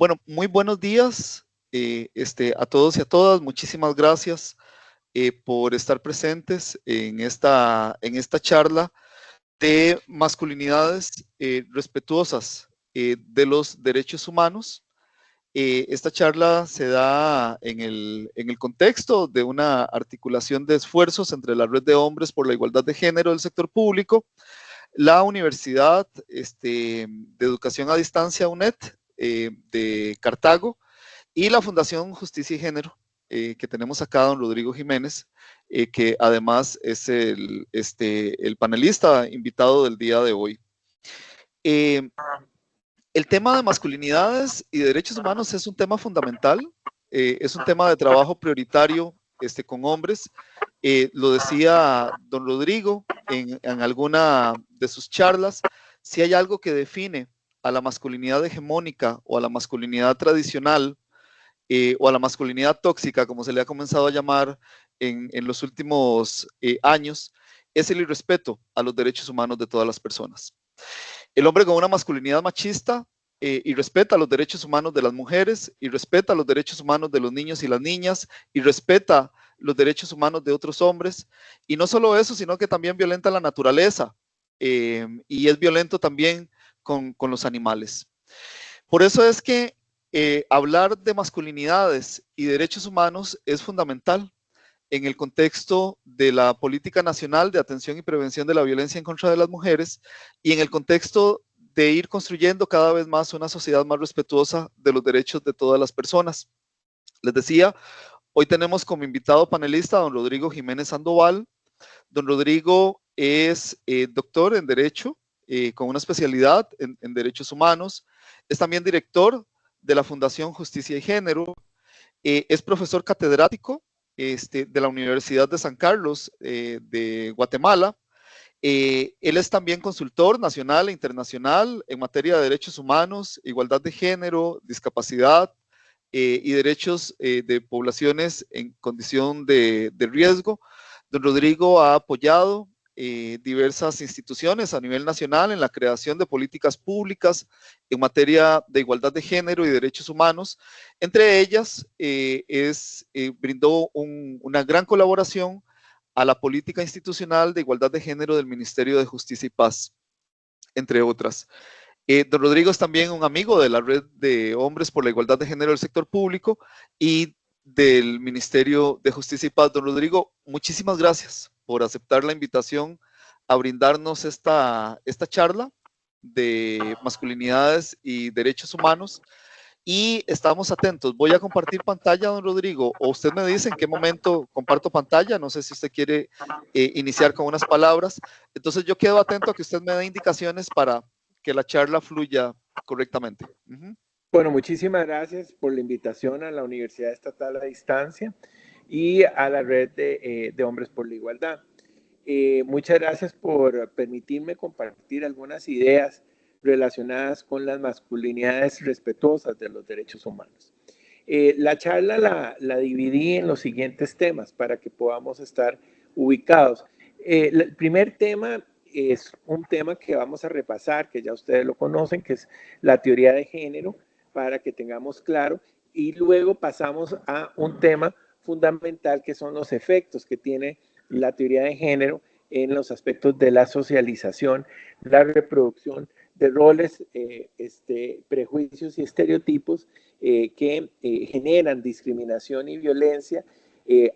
Bueno, muy buenos días a todos y a todas. Muchísimas gracias por estar presentes en esta charla de masculinidades respetuosas de los derechos humanos. Esta charla se da en el contexto de una articulación de esfuerzos entre la Red de Hombres por la Igualdad de Género del sector público, la Universidad de Educación a Distancia, UNED, de Cartago, y la Fundación Justicia y Género, que tenemos acá, don Rodrigo Jiménez, que además es el panelista invitado del día de hoy. El tema de masculinidades y derechos humanos es un tema fundamental, es un tema de trabajo prioritario con hombres. Lo decía don Rodrigo en alguna de sus charlas, si hay algo que define a la masculinidad hegemónica o a la masculinidad tradicional o a la masculinidad tóxica, como se le ha comenzado a llamar en los últimos años, es el irrespeto a los derechos humanos de todas las personas. El hombre con una masculinidad machista y respeta los derechos humanos de las mujeres, y respeta los derechos humanos de los niños y las niñas, y respeta los derechos humanos de otros hombres, y no solo eso, sino que también violenta la naturaleza, y es violento también con los animales. Por eso es que hablar de masculinidades y derechos humanos es fundamental en el contexto de la política nacional de atención y prevención de la violencia en contra de las mujeres y en el contexto de ir construyendo cada vez más una sociedad más respetuosa de los derechos de todas las personas. Les decía, hoy tenemos como invitado panelista a don Rodrigo Jiménez Sandoval. Don Rodrigo es doctor en Derecho, con una especialidad en Derechos Humanos. Es también director de la Fundación Justicia y Género. Es profesor catedrático de la Universidad de San Carlos de Guatemala. Él es también consultor nacional e internacional en materia de derechos humanos, igualdad de género, discapacidad y derechos de poblaciones en condición de riesgo. Don Rodrigo ha apoyado diversas instituciones a nivel nacional en la creación de políticas públicas en materia de igualdad de género y derechos humanos. Entre ellas, brindó una gran colaboración a la política institucional de igualdad de género del Ministerio de Justicia y Paz, entre otras. Don Rodrigo es también un amigo de la Red de Hombres por la Igualdad de Género del sector público y del Ministerio de Justicia y Paz. Don Rodrigo, muchísimas gracias por aceptar la invitación a brindarnos esta charla de masculinidades y derechos humanos. Y estamos atentos. Voy a compartir pantalla, don Rodrigo, o usted me dice en qué momento comparto pantalla. No sé si usted quiere iniciar con unas palabras. Entonces yo quedo atento a que usted me dé indicaciones para que la charla fluya correctamente. Bueno, muchísimas gracias por la invitación a la Universidad Estatal a Distancia y a la Red de Hombres por la Igualdad. Muchas gracias por permitirme compartir algunas ideas relacionadas con las masculinidades respetuosas de los derechos humanos. La charla la dividí en los siguientes temas para que podamos estar ubicados. El primer tema es un tema que vamos a repasar, que ya ustedes lo conocen, que es la teoría de género, para que tengamos claro, y luego pasamos a un tema fundamental que son los efectos que tiene la teoría de género en los aspectos de la socialización, la reproducción de roles, prejuicios y estereotipos que generan discriminación y violencia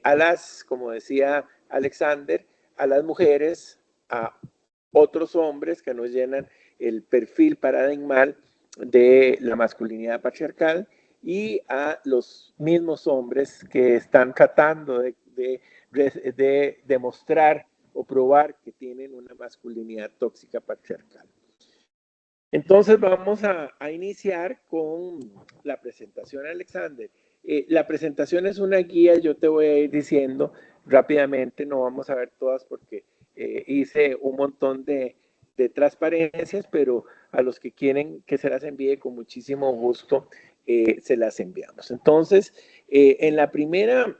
a las, como decía Alexander, a las mujeres, a otros hombres que nos llenan el perfil paradigmal de la masculinidad patriarcal y a los mismos hombres que están tratando de demostrar o probar que tienen una masculinidad tóxica patriarcal. Entonces vamos a iniciar con la presentación, Alexander. La presentación es una guía, yo te voy a ir diciendo rápidamente, no vamos a ver todas porque hice un montón de transparencias, pero a los que quieren que se las envíe con muchísimo gusto, se las enviamos. Entonces, en la primera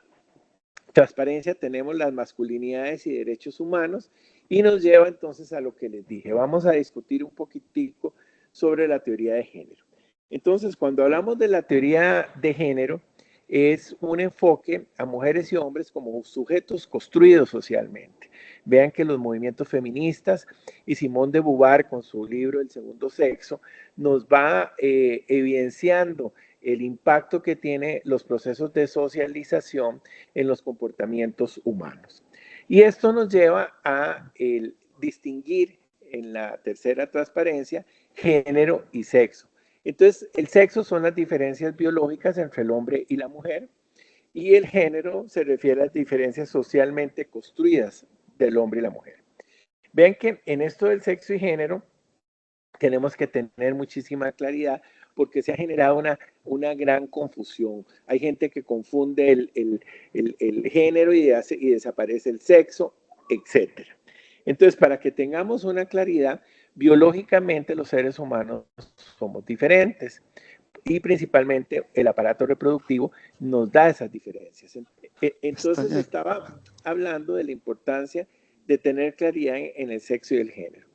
transparencia tenemos las masculinidades y derechos humanos y nos lleva entonces a lo que les dije. Vamos a discutir un poquitico sobre la teoría de género. Entonces, cuando hablamos de la teoría de género, es un enfoque a mujeres y hombres como sujetos construidos socialmente. Vean que los movimientos feministas y Simone de Beauvoir con su libro El segundo sexo nos va evidenciando el impacto que tienen los procesos de socialización en los comportamientos humanos. Y esto nos lleva a distinguir en la tercera transparencia género y sexo. Entonces, el sexo son las diferencias biológicas entre el hombre y la mujer y el género se refiere a las diferencias socialmente construidas del hombre y la mujer. Vean que en esto del sexo y género tenemos que tener muchísima claridad porque se ha generado una gran confusión. Hay gente que confunde el género y desaparece el sexo, etc. Entonces, para que tengamos una claridad, biológicamente los seres humanos somos diferentes y principalmente el aparato reproductivo nos da esas diferencias. Entonces estaba hablando de la importancia de tener claridad en el sexo y el género.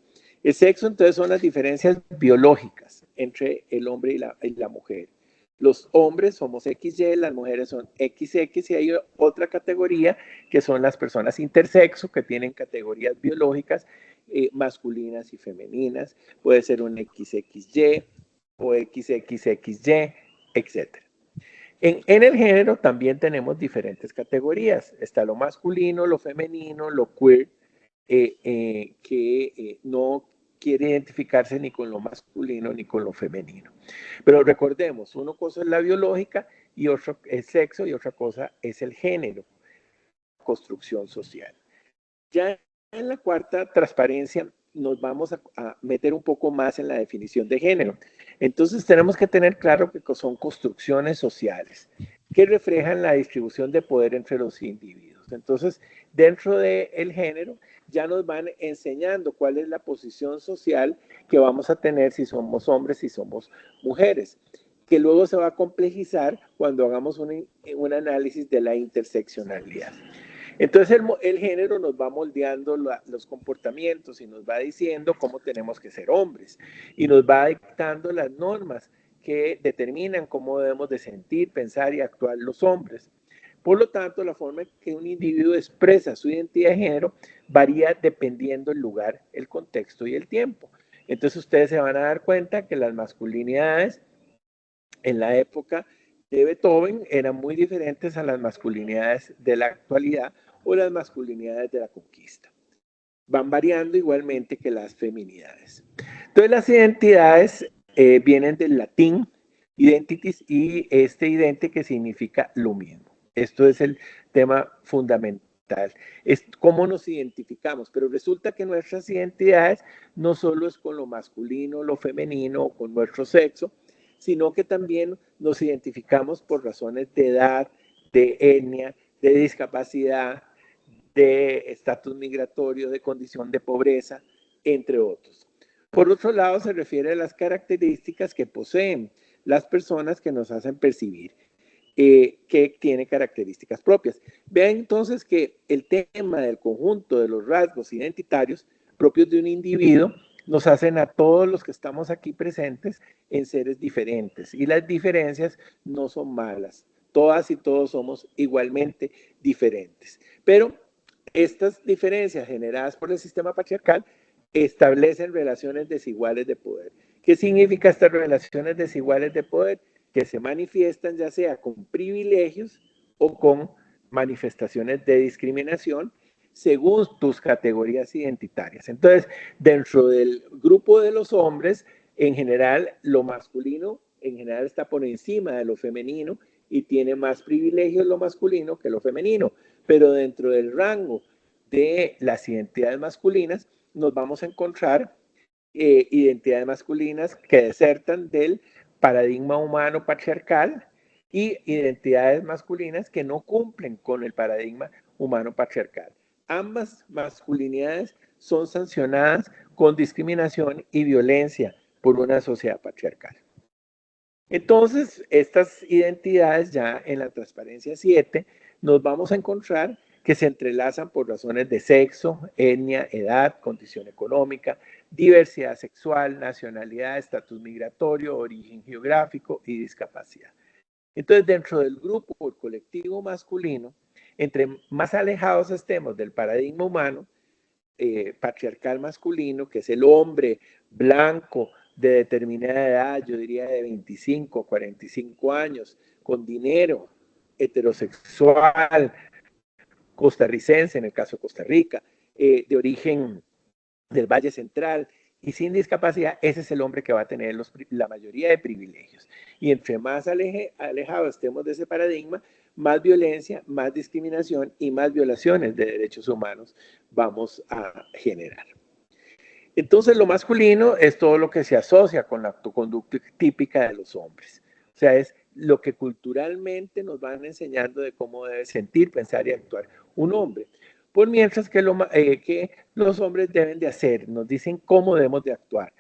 El sexo entonces son las diferencias biológicas entre el hombre y la mujer. Los hombres somos XY, las mujeres son XX y hay otra categoría que son las personas intersexo que tienen categorías biológicas masculinas y femeninas. Puede ser un XXY o XXXY, etc. En el género también tenemos diferentes categorías. Está lo masculino, lo femenino, lo queer, que no quiere identificarse ni con lo masculino ni con lo femenino. Pero recordemos, una cosa es la biológica y otro es sexo y otra cosa es el género, construcción social. Ya en la cuarta transparencia nos vamos a meter un poco más en la definición de género. Entonces tenemos que tener claro que son construcciones sociales que reflejan la distribución de poder entre los individuos. Entonces, dentro del género ya nos van enseñando cuál es la posición social que vamos a tener si somos hombres, si somos mujeres, que luego se va a complejizar cuando hagamos un análisis de la interseccionalidad. Entonces el género nos va moldeando los comportamientos y nos va diciendo cómo tenemos que ser hombres y nos va dictando las normas que determinan cómo debemos de sentir, pensar y actuar los hombres. Por lo tanto, la forma en que un individuo expresa su identidad de género varía dependiendo el lugar, el contexto y el tiempo. Entonces ustedes se van a dar cuenta que las masculinidades en la época de Beethoven eran muy diferentes a las masculinidades de la actualidad o las masculinidades de la conquista. Van variando igualmente que las feminidades. Entonces las identidades vienen del latín identities y este idente que significa lo mismo. Esto es el tema fundamental. Es cómo nos identificamos, pero resulta que nuestras identidades no solo es con lo masculino, lo femenino o con nuestro sexo, sino que también nos identificamos por razones de edad, de etnia, de discapacidad, de estatus migratorio, de condición de pobreza, entre otros. Por otro lado, se refiere a las características que poseen las personas que nos hacen percibir que tiene características propias. Vean entonces que el tema del conjunto de los rasgos identitarios propios de un individuo nos hacen a todos los que estamos aquí presentes en seres diferentes y las diferencias no son malas. Todas y todos somos igualmente diferentes. Pero estas diferencias generadas por el sistema patriarcal establecen relaciones desiguales de poder. ¿Qué significa estas relaciones desiguales de poder? Que se manifiestan ya sea con privilegios o con manifestaciones de discriminación según tus categorías identitarias. Entonces, dentro del grupo de los hombres, en general, lo masculino en general está por encima de lo femenino y tiene más privilegios lo masculino que lo femenino. Pero dentro del rango de las identidades masculinas, nos vamos a encontrar identidades masculinas que desertan del paradigma humano patriarcal y identidades masculinas que no cumplen con el paradigma humano patriarcal. Ambas masculinidades son sancionadas con discriminación y violencia por una sociedad patriarcal. Entonces, estas identidades ya en la transparencia 7 nos vamos a encontrar que se entrelazan por razones de sexo, etnia, edad, condición económica, diversidad sexual, nacionalidad, estatus migratorio, origen geográfico y discapacidad. Entonces, dentro del grupo o el colectivo masculino, entre más alejados estemos del paradigma humano, patriarcal masculino, que es el hombre blanco de determinada edad, yo diría de 25, 45 años, con dinero, heterosexual, costarricense, en el caso de Costa Rica, de origen del Valle Central y sin discapacidad, ese es el hombre que va a tener la mayoría de privilegios. Y entre más alejados estemos de ese paradigma, más violencia, más discriminación y más violaciones de derechos humanos vamos a generar. Entonces, lo masculino es todo lo que se asocia con la conducta típica de los hombres. O sea, es lo que culturalmente nos van enseñando de cómo debe sentir, pensar y actuar un hombre. Por mientras que los hombres deben de hacer, nos dicen cómo debemos de actuar.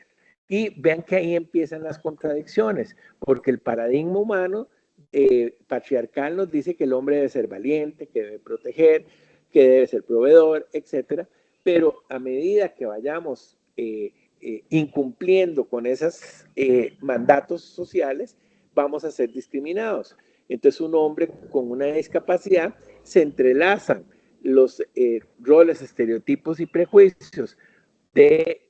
Y vean que ahí empiezan las contradicciones, porque el paradigma humano patriarcal nos dice que el hombre debe ser valiente, que debe proteger, que debe ser proveedor, etcétera. Pero a medida que vayamos incumpliendo con esos mandatos sociales, vamos a ser discriminados. Entonces, un hombre con una discapacidad se entrelazan los roles, estereotipos y prejuicios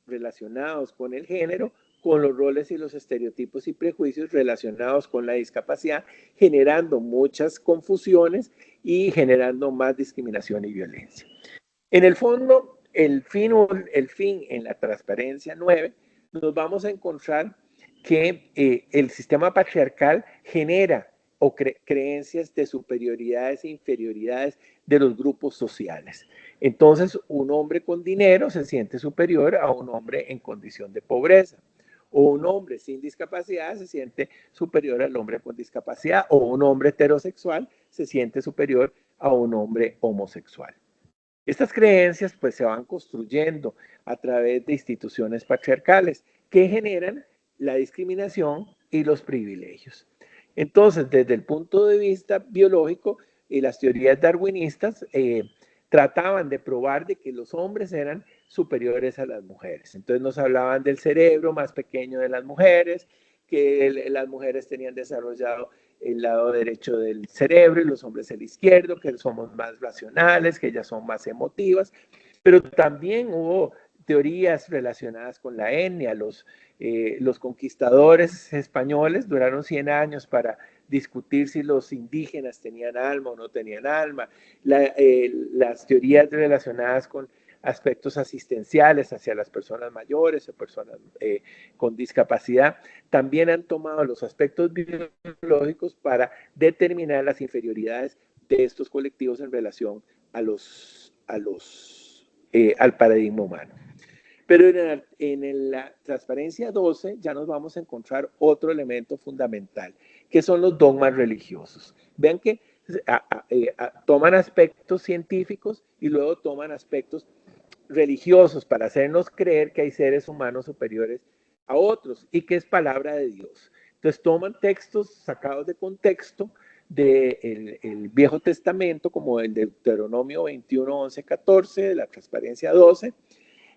relacionados con el género, con los roles y los estereotipos y prejuicios relacionados con la discapacidad, generando muchas confusiones y generando más discriminación y violencia. En el fondo, el fin en la transparencia 9, nos vamos a encontrar que el sistema patriarcal genera creencias de superioridades e inferioridades de los grupos sociales. Entonces, un hombre con dinero se siente superior a un hombre en condición de pobreza. O un hombre sin discapacidad se siente superior al hombre con discapacidad. O un hombre heterosexual se siente superior a un hombre homosexual. Estas creencias pues se van construyendo a través de instituciones patriarcales que generan la discriminación y los privilegios. Entonces, desde el punto de vista biológico, las teorías darwinistas trataban de probar de que los hombres eran superiores a las mujeres. Entonces nos hablaban del cerebro más pequeño de las mujeres, que las mujeres tenían desarrollado el lado derecho del cerebro y los hombres el izquierdo, que somos más racionales, que ellas son más emotivas, pero también hubo teorías relacionadas con la etnia. Los conquistadores españoles duraron 100 años para discutir si los indígenas tenían alma o no tenían alma. Las teorías relacionadas con aspectos asistenciales hacia las personas mayores o personas con discapacidad, también han tomado los aspectos biológicos para determinar las inferioridades de estos colectivos en relación al paradigma humano. Pero en la transparencia 12 ya nos vamos a encontrar otro elemento fundamental, que son los dogmas religiosos. Vean que toman aspectos científicos y luego toman aspectos religiosos para hacernos creer que hay seres humanos superiores a otros y que es palabra de Dios. Entonces toman textos sacados de contexto del Viejo Testamento, como el Deuteronomio 21, 11, 14, de la transparencia 12,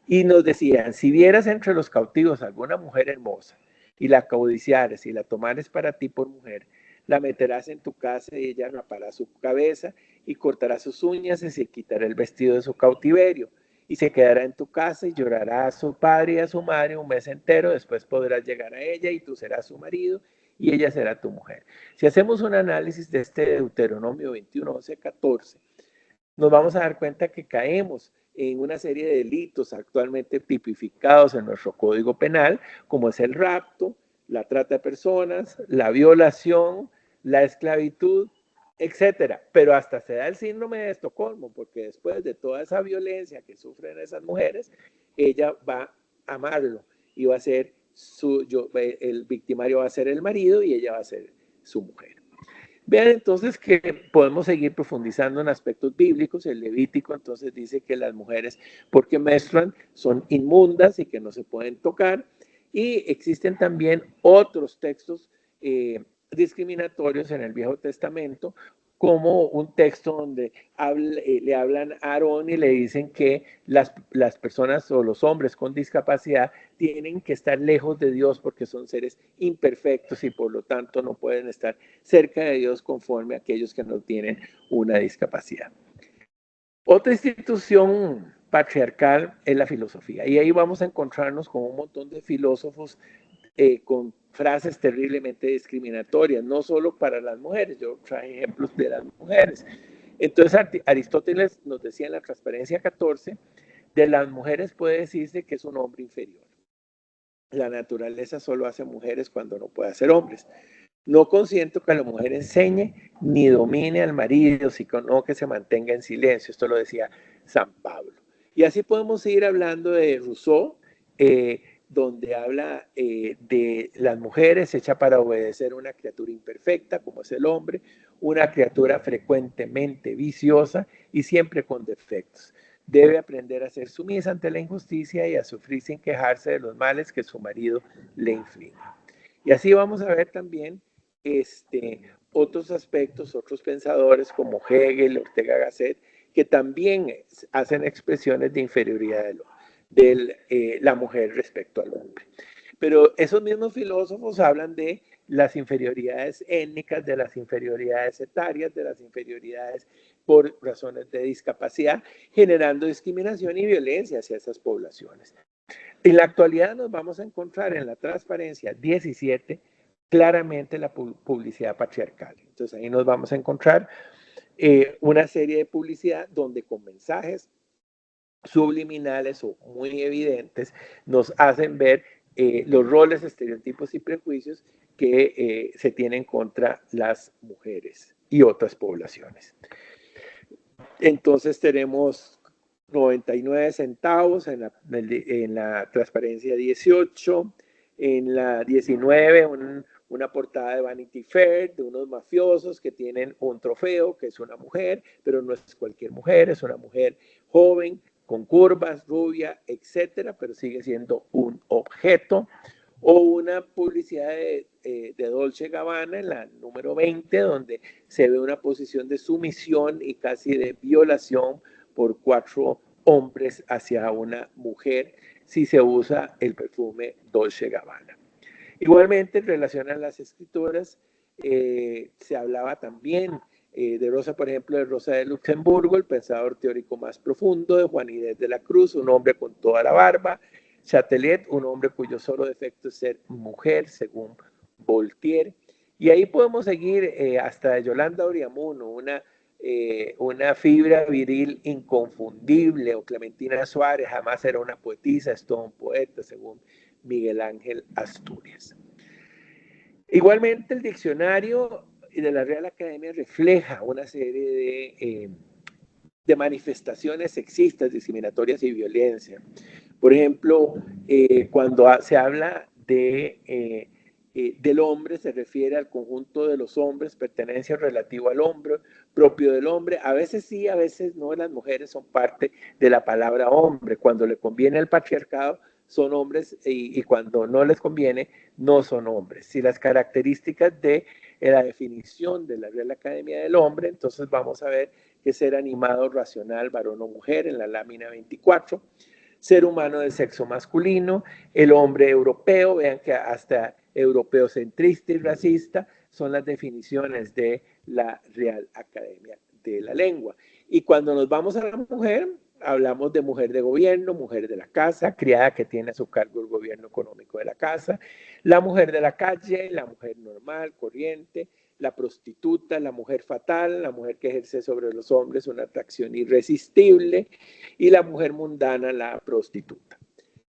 y nos decían, si vieras entre los cautivos alguna mujer hermosa y la codiciares y la tomares para ti por mujer, la meterás en tu casa y ella rapará su cabeza y cortará sus uñas y se quitará el vestido de su cautiverio y se quedará en tu casa y llorará a su padre y a su madre un mes entero, después podrás llegar a ella y tú serás su marido y ella será tu mujer. Si hacemos un análisis de este Deuteronomio 21, 11, 14, nos vamos a dar cuenta que caemos en una serie de delitos actualmente tipificados en nuestro Código Penal, como es el rapto, la trata de personas, la violación, la esclavitud, etcétera. Pero hasta se da el síndrome de Estocolmo, porque después de toda esa violencia que sufren esas mujeres, ella va a amarlo y va a ser el victimario va a ser el marido y ella va a ser su mujer. Vean entonces que podemos seguir profundizando en aspectos bíblicos. El Levítico entonces dice que las mujeres, porque menstruan, son inmundas y que no se pueden tocar. Y existen también otros textos discriminatorios en el Viejo Testamento, como un texto donde le hablan a Aarón y le dicen que las personas o los hombres con discapacidad tienen que estar lejos de Dios porque son seres imperfectos y por lo tanto no pueden estar cerca de Dios conforme a aquellos que no tienen una discapacidad. Otra institución patriarcal es la filosofía y ahí vamos a encontrarnos con un montón de filósofos con frases terriblemente discriminatorias, no solo para las mujeres, yo traje ejemplos de las mujeres. Entonces Aristóteles nos decía en la Transparencia 14, de las mujeres puede decirse que es un hombre inferior. La naturaleza solo hace mujeres cuando no puede hacer hombres. No consiento que la mujer enseñe ni domine al marido, sino que se mantenga en silencio. Esto lo decía San Pablo. Y así podemos seguir hablando de Rousseau, donde habla de las mujeres hechas para obedecer a una criatura imperfecta, como es el hombre, una criatura frecuentemente viciosa y siempre con defectos. Debe aprender a ser sumisa ante la injusticia y a sufrir sin quejarse de los males que su marido le inflige. Y así vamos a ver también otros aspectos, otros pensadores como Hegel, Ortega Gasset, que también hacen expresiones de inferioridad de la mujer respecto al hombre. Pero esos mismos filósofos hablan de las inferioridades étnicas, de las inferioridades etarias, de las inferioridades por razones de discapacidad, generando discriminación y violencia hacia esas poblaciones. En la actualidad nos vamos a encontrar en la Transparencia 17 claramente la publicidad patriarcal. Entonces ahí nos vamos a encontrar una serie de publicidad donde con mensajes subliminales o muy evidentes nos hacen ver los roles, estereotipos y prejuicios que se tienen contra las mujeres y otras poblaciones. Entonces tenemos 99 centavos en la Transparencia 18, en la 19 una portada de Vanity Fair de unos mafiosos que tienen un trofeo, que es una mujer, pero no es cualquier mujer, es una mujer joven, con curvas, rubia, etcétera, pero sigue siendo un objeto. O una publicidad de Dolce Gabbana en la número 20, donde se ve una posición de sumisión y casi de violación por 4 hombres hacia una mujer si se usa el perfume Dolce Gabbana. Igualmente, en relación a las escritoras, se hablaba también de Rosa, por ejemplo, de Rosa de Luxemburgo, el pensador teórico más profundo, de Juan Inés de la Cruz, un hombre con toda la barba, Chatelet, un hombre cuyo solo defecto es ser mujer, según Voltaire. Y ahí podemos seguir hasta Yolanda Oriamuno, una fibra viril inconfundible, o Clementina Suárez, jamás era una poetisa, es todo un poeta, según Miguel Ángel Asturias. Igualmente, el diccionario de la Real Academia refleja una serie de manifestaciones sexistas, discriminatorias y violencia. Por ejemplo, cuando se habla del hombre, se refiere al conjunto de los hombres, pertenencia relativa al hombre, propio del hombre. A veces sí, a veces no, las mujeres son parte de la palabra hombre. Cuando le conviene al patriarcado, son hombres y cuando no les conviene, no son hombres. Si las características de la definición de la Real Academia del Hombre, entonces vamos a ver que ser animado, racional, varón o mujer en la lámina 24, ser humano de sexo masculino, el hombre europeo, vean que hasta europeocentrista y racista son las definiciones de la Real Academia de la Lengua. Y cuando nos vamos a la mujer, hablamos de mujer de gobierno, mujer de la casa, criada que tiene a su cargo el gobierno económico de la casa, la mujer de la calle, la mujer normal, corriente, la prostituta, la mujer fatal, la mujer que ejerce sobre los hombres una atracción irresistible y la mujer mundana, la prostituta.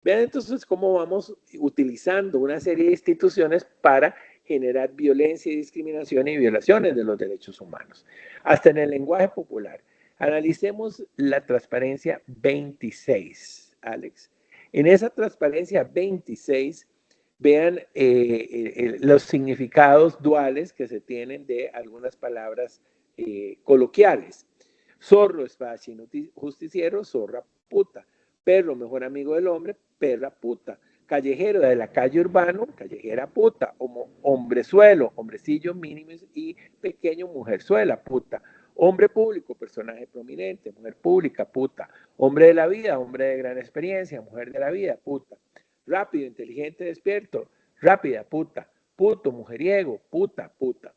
Vean entonces cómo vamos utilizando una serie de instituciones para generar violencia y discriminación y violaciones de los derechos humanos. Hasta en el lenguaje popular. Analicemos la transparencia 26, Alex. En esa transparencia 26, vean los significados duales que se tienen de algunas palabras coloquiales. Zorro, espadachín, justiciero, zorra, puta. Perro, mejor amigo del hombre, perra, puta. callejero de la calle urbano, callejera puta, hombrezuelo, hombrecillo mínimos y pequeño mujerzuela puta. Hombre público, personaje prominente, mujer pública, puta. Hombre de la vida, hombre de gran experiencia, mujer de la vida, puta. Rápido, inteligente, despierto, rápida, puta. Puto, mujeriego, puta, puta.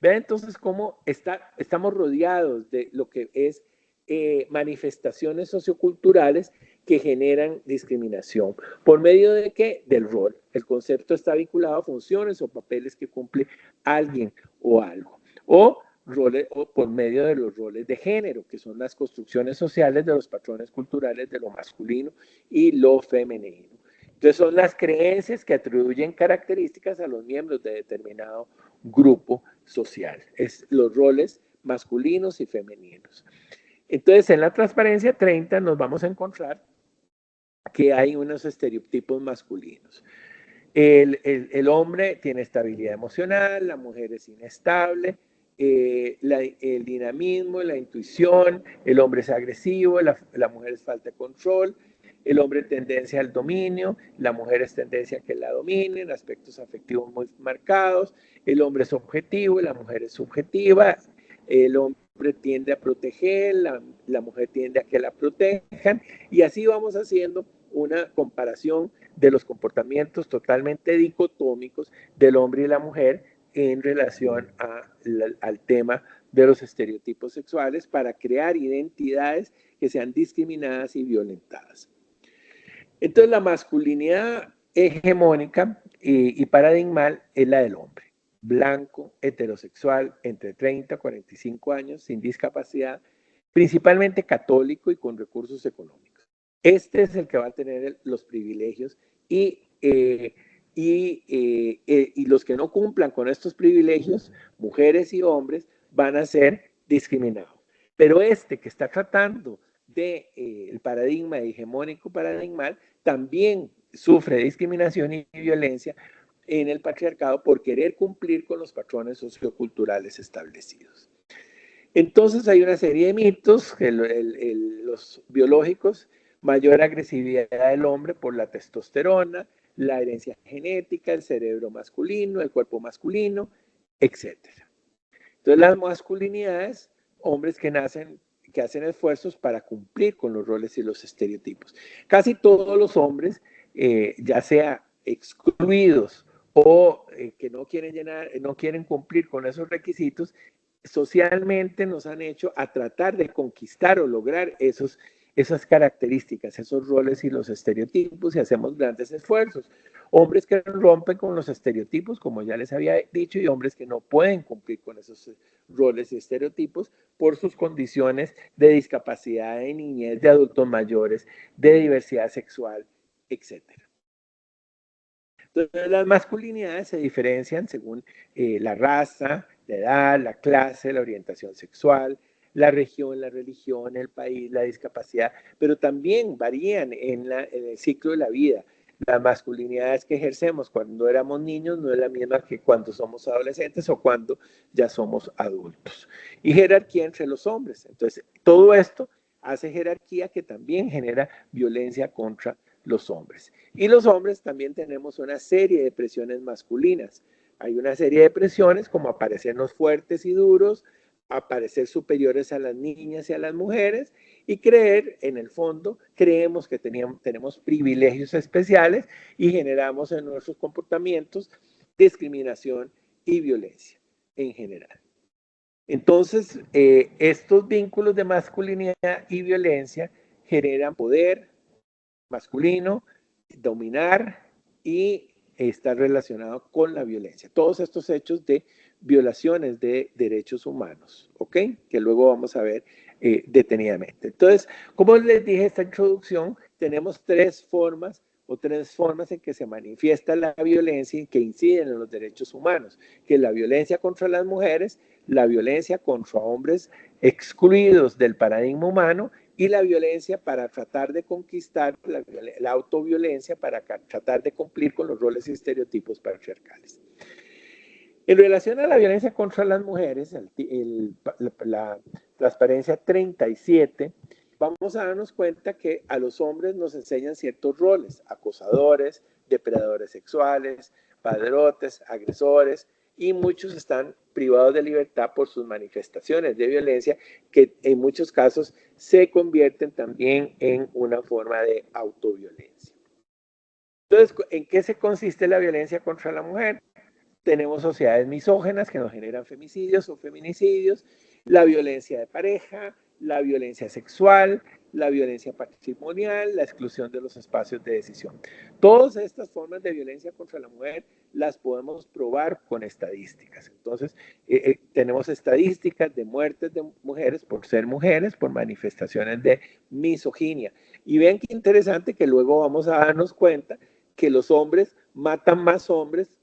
Vean entonces cómo estamos rodeados de lo que es manifestaciones socioculturales que generan discriminación. ¿Por medio de qué? Del rol. El concepto está vinculado a funciones o papeles que cumple alguien o algo. O por medio de los roles de género, que son las construcciones sociales de los patrones culturales de lo masculino y lo femenino. Entonces son las creencias que atribuyen características a los miembros de determinado grupo social. Es los roles masculinos y femeninos. Entonces en la transparencia 30 nos vamos a encontrar que hay unos estereotipos masculinos. El hombre tiene estabilidad emocional, la mujer es inestable, el dinamismo, la intuición, el hombre es agresivo, la mujer es falta de control, el hombre tendencia al dominio, la mujer es tendencia a que la dominen, aspectos afectivos muy marcados, el hombre es objetivo, la mujer es subjetiva, el hombre tiende a proteger, la mujer tiende a que la protejan, y así vamos haciendo una comparación de los comportamientos totalmente dicotómicos del hombre y la mujer en relación al tema de los estereotipos sexuales para crear identidades que sean discriminadas y violentadas. Entonces la masculinidad hegemónica y paradigmal es la del hombre, blanco, heterosexual, entre 30 y 45 años, sin discapacidad, principalmente católico y con recursos económicos. Este es el que va a tener los privilegios y los que no cumplan con estos privilegios, mujeres y hombres, van a ser discriminados. Pero este que está tratando del paradigma hegemónico paradigmal también sufre discriminación y violencia en el patriarcado por querer cumplir con los patrones socioculturales establecidos. Entonces hay una serie de mitos, los biológicos, mayor agresividad del hombre por la testosterona, la herencia genética, el cerebro masculino, el cuerpo masculino, etc. Entonces las masculinidades, hombres que hacen esfuerzos para cumplir con los roles y los estereotipos. Casi todos los hombres, ya sea excluidos o que no quieren cumplir con esos requisitos, socialmente nos han hecho a tratar de conquistar o lograr esas características, esos roles y los estereotipos, y hacemos grandes esfuerzos. Hombres que rompen con los estereotipos, como ya les había dicho, y hombres que no pueden cumplir con esos roles y estereotipos por sus condiciones de discapacidad, de niñez, de adultos mayores, de diversidad sexual, etc. Entonces, las masculinidades se diferencian según la raza, la edad, la clase, la orientación sexual, la región, la religión, el país, la discapacidad, pero también varían en el ciclo de la vida. Las masculinidades que ejercemos cuando éramos niños no es la misma que cuando somos adolescentes o cuando ya somos adultos. Y jerarquía entre los hombres. Entonces, todo esto hace jerarquía que también genera violencia contra los hombres. Y los hombres también tenemos una serie de presiones masculinas. Hay una serie de presiones como aparecernos fuertes y duros, aparecer superiores a las niñas y a las mujeres, y creer, en el fondo, creemos que tenemos privilegios especiales y generamos en nuestros comportamientos discriminación y violencia en general. Entonces, estos vínculos de masculinidad y violencia generan poder masculino, dominar y está relacionado con la violencia. Todos estos hechos de violaciones de derechos humanos, ¿ok? Que luego vamos a ver detenidamente. Entonces, como les dije, esta introducción, tenemos tres formas en que se manifiesta la violencia y que inciden en los derechos humanos, que es la violencia contra las mujeres, la violencia contra hombres excluidos del paradigma humano y la violencia para tratar de conquistar, la autoviolencia para tratar de cumplir con los roles y estereotipos patriarcales. En relación a la violencia contra las mujeres, la transparencia 37, vamos a darnos cuenta que a los hombres nos enseñan ciertos roles, acosadores, depredadores sexuales, padrotes, agresores, y muchos están privados de libertad por sus manifestaciones de violencia, que en muchos casos se convierten también en una forma de autoviolencia. Entonces, ¿en qué se consiste la violencia contra la mujer? Tenemos sociedades misógenas que nos generan femicidios o feminicidios, la violencia de pareja, la violencia sexual, la violencia patrimonial, la exclusión de los espacios de decisión. Todas estas formas de violencia contra la mujer las podemos probar con estadísticas. Entonces, tenemos estadísticas de muertes de mujeres por ser mujeres, por manifestaciones de misoginia. Y ven qué interesante que luego vamos a darnos cuenta que los hombres matan más hombres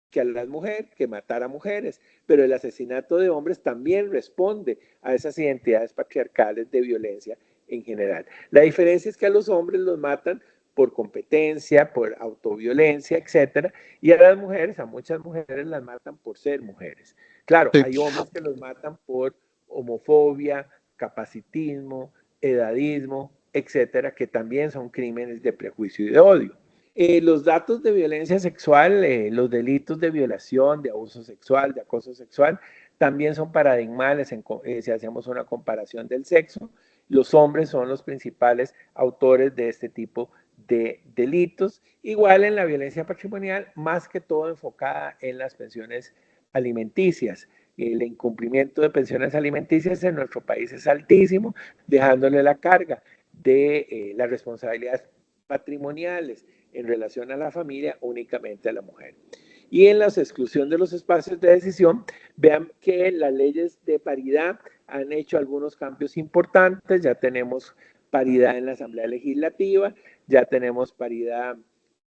que a las mujeres, que matar a mujeres, pero el asesinato de hombres también responde a esas identidades patriarcales de violencia en general. La diferencia es que a los hombres los matan por competencia, por autoviolencia, etcétera, y a las mujeres, a muchas mujeres las matan por ser mujeres. Claro, Sí. hay hombres que los matan por homofobia, capacitismo, edadismo, etcétera, que también son crímenes de prejuicio y de odio. Los datos de violencia sexual, los delitos de violación, de abuso sexual, de acoso sexual, también son paradigmales si hacemos una comparación del sexo. Los hombres son los principales autores de este tipo de delitos. Igual en la violencia patrimonial, más que todo enfocada en las pensiones alimenticias. El incumplimiento de pensiones alimenticias en nuestro país es altísimo, dejándole la carga de las responsabilidades patrimoniales en relación a la familia únicamente a la mujer. Y en la exclusión de los espacios de decisión, vean que las leyes de paridad han hecho algunos cambios importantes, ya tenemos paridad en la Asamblea Legislativa, ya tenemos paridad,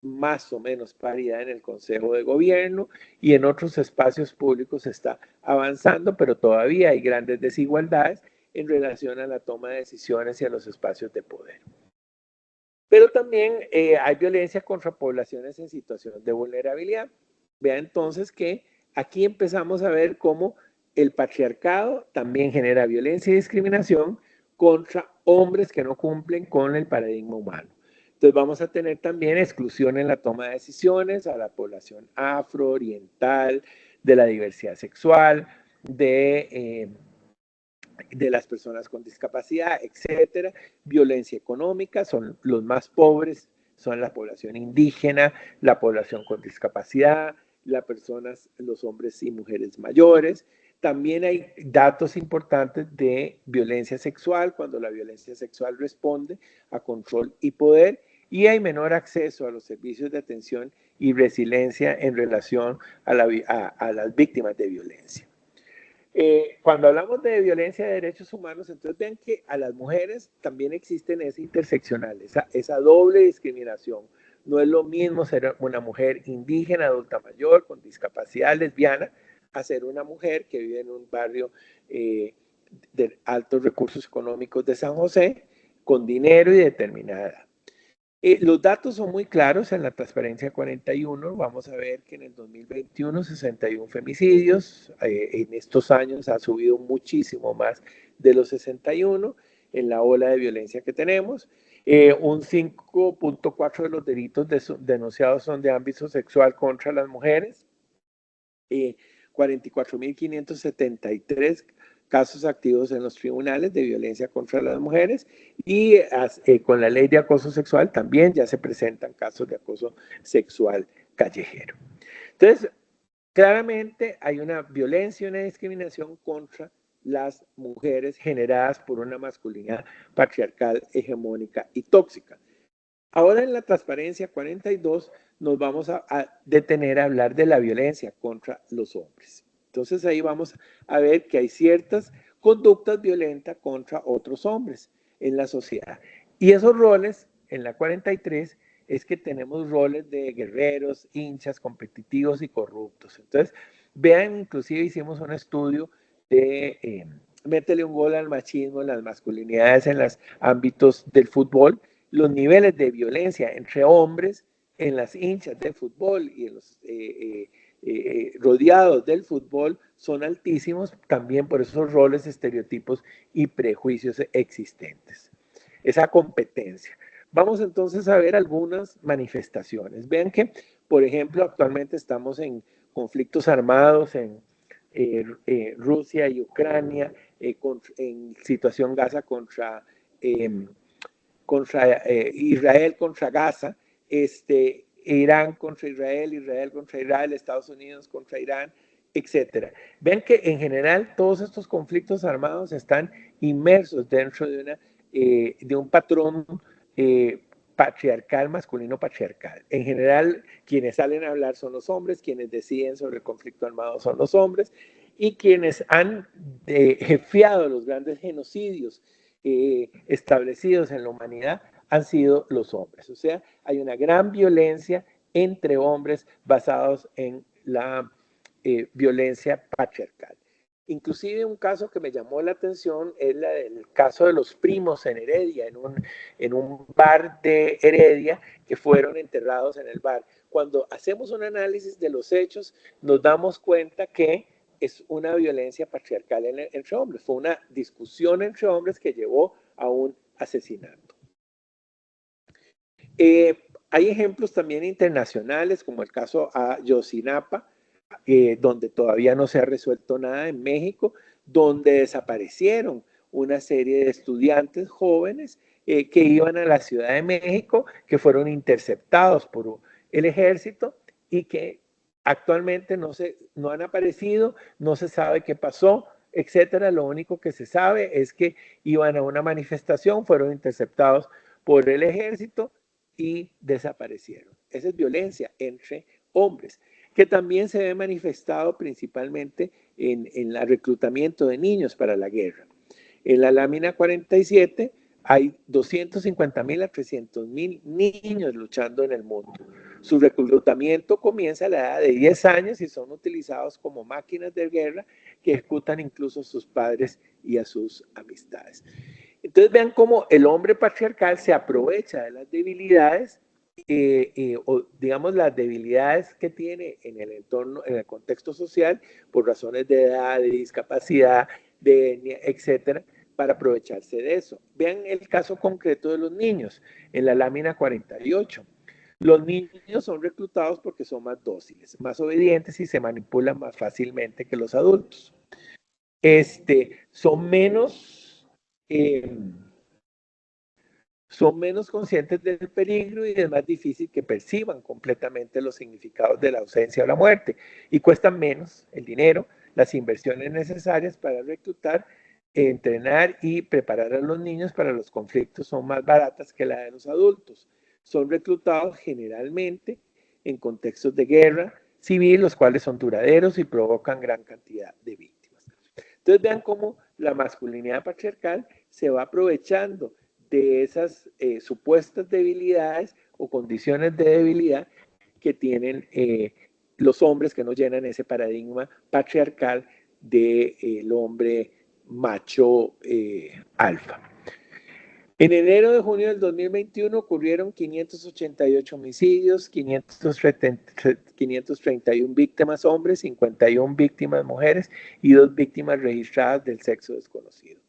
más o menos paridad en el Consejo de Gobierno, y en otros espacios públicos se está avanzando, pero todavía hay grandes desigualdades en relación a la toma de decisiones y a los espacios de poder. Pero también hay violencia contra poblaciones en situación de vulnerabilidad. Vea entonces que aquí empezamos a ver cómo el patriarcado también genera violencia y discriminación contra hombres que no cumplen con el paradigma humano. Entonces vamos a tener también exclusión en la toma de decisiones a la población afro, oriental, de la diversidad sexual, de las personas con discapacidad, etcétera. Violencia económica, son los más pobres, son la población indígena, la población con discapacidad, las personas, los hombres y mujeres mayores. También hay datos importantes de violencia sexual, cuando la violencia sexual responde a control y poder, y hay menor acceso a los servicios de atención y resiliencia en relación a las víctimas de violencia. Cuando hablamos de violencia de derechos humanos, entonces vean que a las mujeres también existen esa interseccional, esa doble discriminación. No es lo mismo ser una mujer indígena, adulta mayor, con discapacidad, lesbiana, a ser una mujer que vive en un barrio de altos recursos económicos de San José, con dinero y determinada. Los datos son muy claros en la transparencia 41. Vamos a ver que en el 2021 61 femicidios. En estos años ha subido muchísimo más de los 61 en la ola de violencia que tenemos. Un 5.4 de los delitos denunciados son de ámbito sexual contra las mujeres. 44.573 casos activos en los tribunales de violencia contra las mujeres, y con la ley de acoso sexual también ya se presentan casos de acoso sexual callejero. Entonces, claramente hay una violencia y una discriminación contra las mujeres generadas por una masculinidad patriarcal, hegemónica y tóxica. Ahora en la transparencia 42 nos vamos a detener a hablar de la violencia contra los hombres. Entonces ahí vamos a ver que hay ciertas conductas violentas contra otros hombres en la sociedad. Y esos roles en la 43 es que tenemos roles de guerreros, hinchas, competitivos y corruptos. Entonces, vean, inclusive hicimos un estudio de métele un gol al machismo, las masculinidades en los ámbitos del fútbol, los niveles de violencia entre hombres en las hinchas de fútbol y en los rodeados del fútbol son altísimos también por esos roles, estereotipos y prejuicios existentes. Esa competencia. Vamos entonces a ver algunas manifestaciones. Vean que, por ejemplo, actualmente estamos en conflictos armados en Rusia y Ucrania, en situación Gaza eh, contra Israel contra Gaza, Irán contra Israel, Israel contra Israel, Estados Unidos contra Irán, etcétera. Vean que en general todos estos conflictos armados están inmersos dentro de un patrón patriarcal, masculino patriarcal. En general, quienes salen a hablar son los hombres, quienes deciden sobre el conflicto armado son los hombres, y quienes han jefiado los grandes genocidios establecidos en la humanidad han sido los hombres. O sea, hay una gran violencia entre hombres basados en la violencia patriarcal. Inclusive un caso que me llamó la atención es el caso de los primos en Heredia, en un bar de Heredia que fueron enterrados en el bar. Cuando hacemos un análisis de los hechos, nos damos cuenta que es una violencia patriarcal entre hombres. Fue una discusión entre hombres que llevó a un asesinato. Hay ejemplos también internacionales, como el caso Ayotzinapa, donde todavía no se ha resuelto nada en México, donde desaparecieron una serie de estudiantes jóvenes que iban a la Ciudad de México, que fueron interceptados por el ejército y que actualmente no han aparecido, no se sabe qué pasó, etcétera. Lo único que se sabe es que iban a una manifestación, fueron interceptados por el ejército y desaparecieron. Esa es violencia entre hombres, que también se ve manifestado principalmente en el reclutamiento de niños para la guerra. En la lámina 47 hay 250.000 a 300.000 niños luchando en el mundo. Su reclutamiento comienza a la edad de 10 años y son utilizados como máquinas de guerra que ejecutan incluso a sus padres y a sus amistades. Entonces vean cómo el hombre patriarcal se aprovecha de las debilidades o digamos las debilidades que tiene en el entorno, en el contexto social, por razones de edad, de discapacidad, de etnia, etcétera, para aprovecharse de eso. Vean el caso concreto de los niños en la lámina 48. Los niños son reclutados porque son más dóciles, más obedientes y se manipulan más fácilmente que los adultos. Son menos conscientes del peligro y es más difícil que perciban completamente los significados de la ausencia o la muerte. Y cuestan menos el dinero, las inversiones necesarias para reclutar, entrenar y preparar a los niños para los conflictos son más baratas que la de los adultos. Son reclutados generalmente en contextos de guerra civil, los cuales son duraderos y provocan gran cantidad de víctimas. Entonces vean cómo la masculinidad patriarcal se va aprovechando de esas supuestas debilidades o condiciones de debilidad que tienen los hombres que no llenan ese paradigma patriarcal del hombre macho alfa. En enero de junio del 2021 ocurrieron 588 homicidios, 531 víctimas hombres, 51 víctimas mujeres y 2 víctimas registradas del sexo desconocido.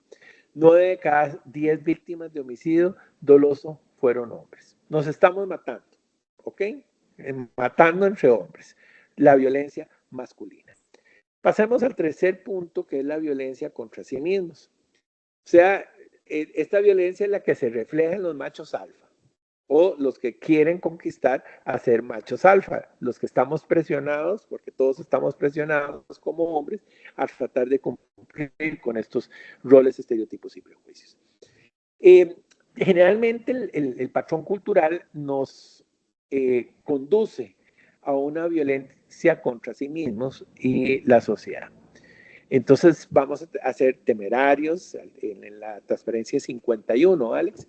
9 de cada 10 víctimas de homicidio doloso fueron hombres. Nos estamos matando, ¿ok? Matando entre hombres. La violencia masculina. Pasemos al tercer punto, que es la violencia contra sí mismos. O sea, esta violencia es la que se refleja en los machos alfa o los que quieren conquistar a ser machos alfa, los que estamos presionados, porque todos estamos presionados como hombres, a tratar de cumplir con estos roles, estereotipos y prejuicios. Generalmente el patrón cultural nos conduce a una violencia contra sí mismos y la sociedad. Entonces vamos a ser temerarios en la transparencia 51, Alex.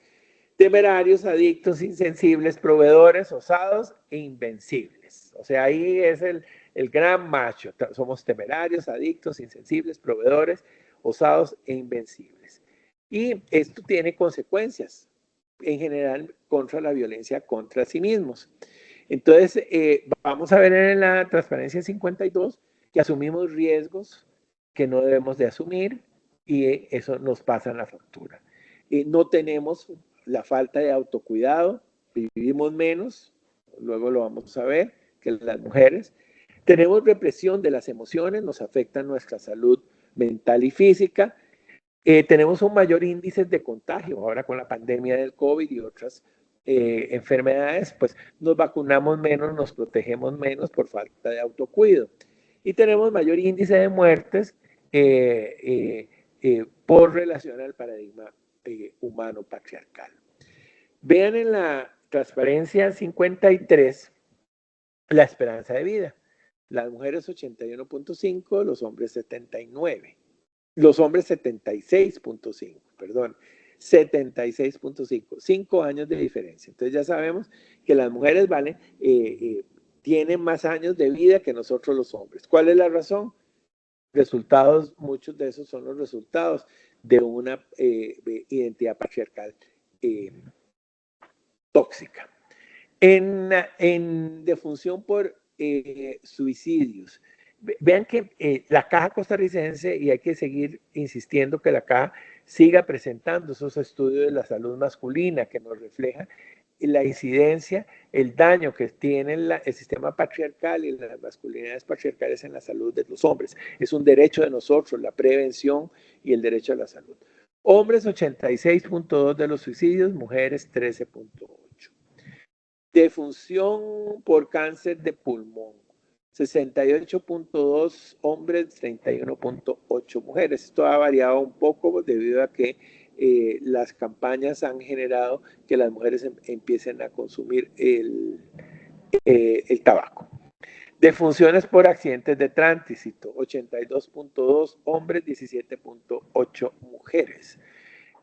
Temerarios, adictos, insensibles, proveedores, osados e invencibles. O sea, ahí es el gran macho. Somos temerarios, adictos, insensibles, proveedores, osados e invencibles. Y esto tiene consecuencias, en general, contra la violencia contra sí mismos. Entonces, vamos a ver en la transparencia 52 que asumimos riesgos que no debemos de asumir y eso nos pasa en la factura. No tenemos la falta de autocuidado, vivimos menos, luego lo vamos a ver, que las mujeres. Tenemos represión de las emociones, nos afecta nuestra salud mental y física. Tenemos un mayor índice de contagio ahora con la pandemia del COVID y otras enfermedades, pues nos vacunamos menos, nos protegemos menos por falta de autocuido. Y tenemos mayor índice de muertes por relación al paradigma humano patriarcal. Vean en la transparencia 53 la esperanza de vida. Las mujeres 81.5, los hombres 79. Los hombres 76.5, perdón, 76.5, 5 años de diferencia. Entonces ya sabemos que las mujeres tienen más años de vida que nosotros los hombres. ¿Cuál es la razón? Resultados, muchos de esos son los resultados de una identidad patriarcal tóxica. En defunción por suicidios, vean que la Caja Costarricense, y hay que seguir insistiendo que la Caja siga presentando esos estudios de la salud masculina que nos reflejan la incidencia, el daño que tiene el sistema patriarcal y las masculinidades patriarcales en la salud de los hombres. Es un derecho de nosotros, la prevención y el derecho a la salud. Hombres 86.2 de los suicidios, mujeres 13.8. Defunción por cáncer de pulmón, 68.2 hombres, 31.8 mujeres. Esto ha variado un poco debido a que las campañas han generado que las mujeres empiecen a consumir el tabaco. Defunciones por accidentes de tránsito, 82.2 hombres, 17.8 mujeres.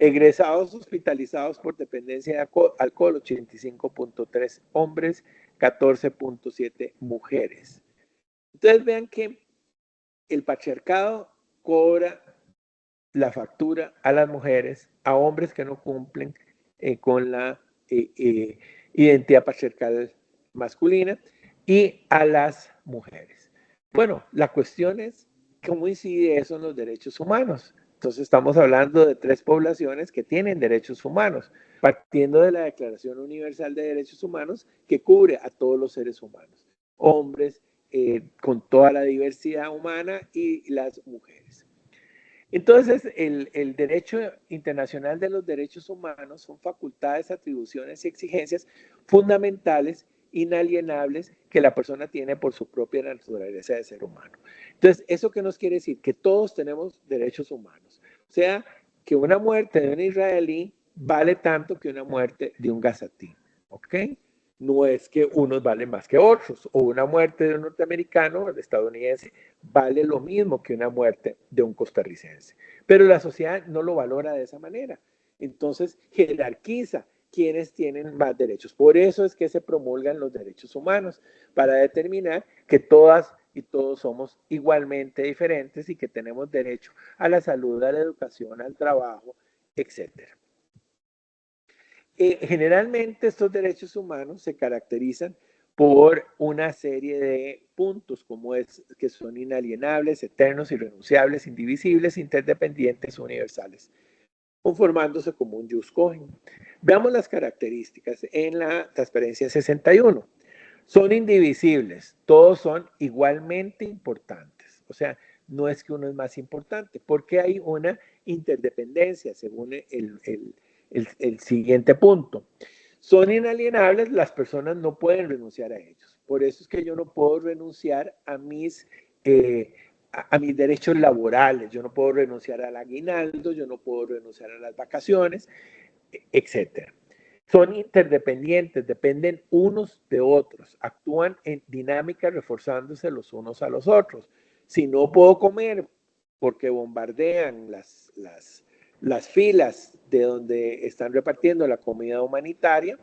Egresados hospitalizados por dependencia de alcohol, 85.3 hombres, 14.7 mujeres. Entonces vean que el patriarcado cobra la factura a las mujeres, a hombres que no cumplen con la identidad patriarcal masculina y a las mujeres. Bueno, la cuestión es cómo incide eso en los derechos humanos. Entonces estamos hablando de 3 poblaciones que tienen derechos humanos, partiendo de la Declaración Universal de Derechos Humanos que cubre a todos los seres humanos, hombres con toda la diversidad humana y las mujeres. Entonces, el derecho internacional de los derechos humanos son facultades, atribuciones y exigencias fundamentales, inalienables, que la persona tiene por su propia naturaleza de ser humano. Entonces, ¿eso qué nos quiere decir? Que todos tenemos derechos humanos. O sea, que una muerte de un israelí vale tanto que una muerte de un gazatí. ¿Ok? No es que unos valen más que otros, o una muerte de un norteamericano, el estadounidense, vale lo mismo que una muerte de un costarricense. Pero la sociedad no lo valora de esa manera. Entonces, jerarquiza quienes tienen más derechos. Por eso es que se promulgan los derechos humanos, para determinar que todas y todos somos igualmente diferentes y que tenemos derecho a la salud, a la educación, al trabajo, etcétera. Generalmente estos derechos humanos se caracterizan por una serie de puntos como es que son inalienables, eternos, irrenunciables, indivisibles, interdependientes, universales, conformándose como un jus cogens. Veamos las características en la transparencia 61. Son indivisibles, todos son igualmente importantes. O sea, no es que uno es más importante, porque hay una interdependencia según el siguiente punto. Son inalienables, las personas no pueden renunciar a ellos. Por eso es que yo no puedo renunciar a mis derechos laborales, yo no puedo renunciar al aguinaldo, yo no puedo renunciar a las vacaciones, etc. Son interdependientes, dependen unos de otros, actúan en dinámica reforzándose los unos a los otros. Si no puedo comer porque bombardean las filas de donde están repartiendo la comida humanitaria,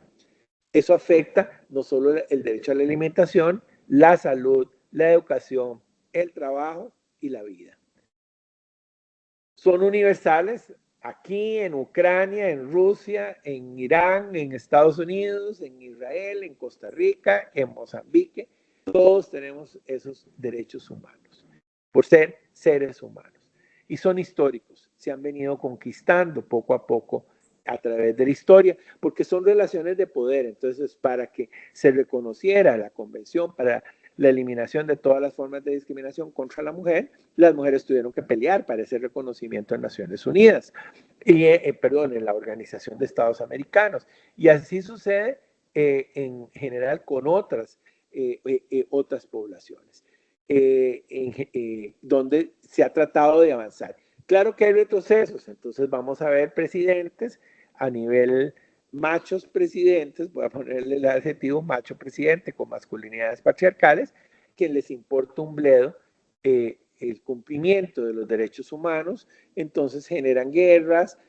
eso afecta no solo el derecho a la alimentación, la salud, la educación, el trabajo y la vida. Son universales aquí, en Ucrania, en Rusia, en Irán, en Estados Unidos, en Israel, en Costa Rica, en Mozambique. Todos tenemos esos derechos humanos por ser seres humanos. Y son históricos, se han venido conquistando poco a poco a través de la historia, porque son relaciones de poder. Entonces, para que se reconociera la Convención para la eliminación de todas las formas de discriminación contra la mujer, las mujeres tuvieron que pelear para ese reconocimiento en Naciones Unidas, perdón, en la Organización de Estados Americanos. Y así sucede en general con otras poblaciones, donde se ha tratado de avanzar. Claro que hay retrocesos, entonces vamos a ver presidentes a nivel machos presidentes, voy a ponerle el adjetivo macho presidente con masculinidades patriarcales, que les importa un bledo el cumplimiento de los derechos humanos, entonces generan guerras,